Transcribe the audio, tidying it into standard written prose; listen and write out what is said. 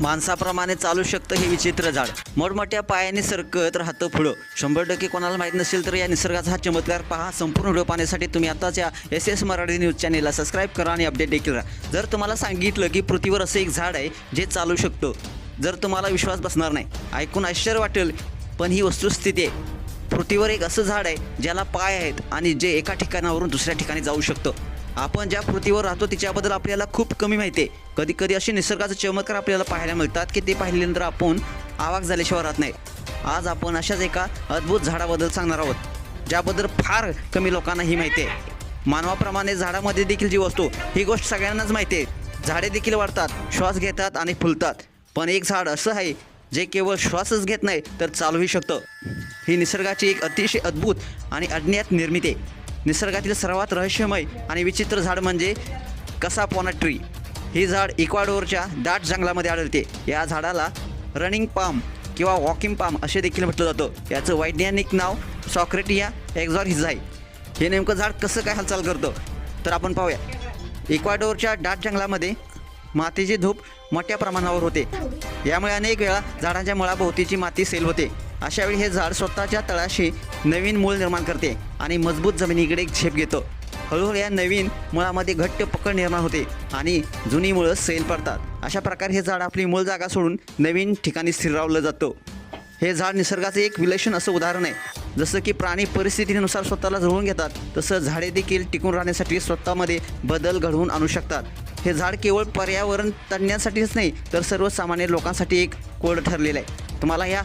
माणसाप्रमाणे चालू शकतं हे विचित्र झाड, मोठमोठ्या पायाने सरकत राहतं पुढं. 100% कोणाला माहीत नसेल तर या निसर्गाचा हा चमत्कार पहा. संपूर्ण व्हिडिओ पाहण्यासाठी तुम्ही आताच या SS मराठी न्यूज चॅनेलला सबस्क्राईब करा आणि अपडेट देखील राहा. जर तुम्हाला सांगितलं की पृथ्वीवर असं एक झाड आहे जे चालू शकतं, जर तुम्हाला विश्वास बसणार नाही, ऐकून आश्चर्य वाटेल, पण ही वस्तुस्थिती आहे. पृथ्वीवर एक असं झाड आहे ज्याला पाय आहेत आणि जे एका ठिकाणावरून दुसऱ्या ठिकाणी जाऊ शकतं. आपण ज्या पृथ्वीवर राहतो तिच्याबद्दल आपल्याला खूप कमी माहिती आहे. कधी कधी असे निसर्गाचे चमत्कार आपल्याला पाहायला मिळतात की ते पाहिल्यानंतर आपण आवाक झाल्याशिवाय राहत नाही. आज आपण अशाच एका अद्भुत झाडाबद्दल सांगणार आहोत, ज्याबद्दल फार कमी लोकांनाही माहिती आहे. मानवाप्रमाणे झाडामध्ये देखील जीव असतो, ही गोष्ट सगळ्यांनाच माहिती आहे. झाडे देखील वाढतात, श्वास घेतात आणि फुलतात, पण एक झाड असं आहे जे केवळ श्वासच घेत नाही तर चालूही शकतं. ही निसर्गाची एक अतिशय अद्भुत आणि अज्ञात निर्मिती आहे. निसर्गातील सर्वात रहस्यमय आणि विचित्र झाड म्हणजे कसापोना ट्री. ही झाड इक्वाडोरच्या दाट जंगलामध्ये आढळते. या झाडाला रनिंग पाम किंवा वॉकिंग पाम असे देखील म्हटलं जातं. याचं वैज्ञानिक नाव सॉक्रेटिया एक्झॉरिस आहे. हे नेमकं झाड कसं काय हालचाल करतं तर आपण पाहूया. इक्वाडोरच्या दाट जंगलामध्ये मातीची धूप मोठ्या प्रमाणावर होते. यामुळे अनेक वेळा झाडाच्या मुळाभोवतीची माती सैल होते. अशावेळी हे झाड स्वतःच्या तळाशी नवीन मूळ निर्माण करते आणि मजबूत जमिनीकडे झेप घेतं. हळूहळू या नवीन मुळामध्ये घट्ट पकड निर्माण होते आणि जुनी मुळं सैल पडतात. अशा प्रकारे हे झाड आपली मूळ जागा सोडून नवीन ठिकाणी स्थिरावलं जातं. हे झाड निसर्गाचं एक विलक्षण असं उदाहरण आहे. जसं की प्राणी परिस्थितीनुसार स्वतःला जुळवून घेतात, तसं झाडे देखील टिकून राहण्यासाठी स्वतःमध्ये बदल घडवून आणू शकतात. हे झाड केवळ पर्यावरण तज्ज्ञांसाठीच नाही तर सर्वसामान्य लोकांसाठी एक कोड ठरलेलं आहे. तुम्हाला या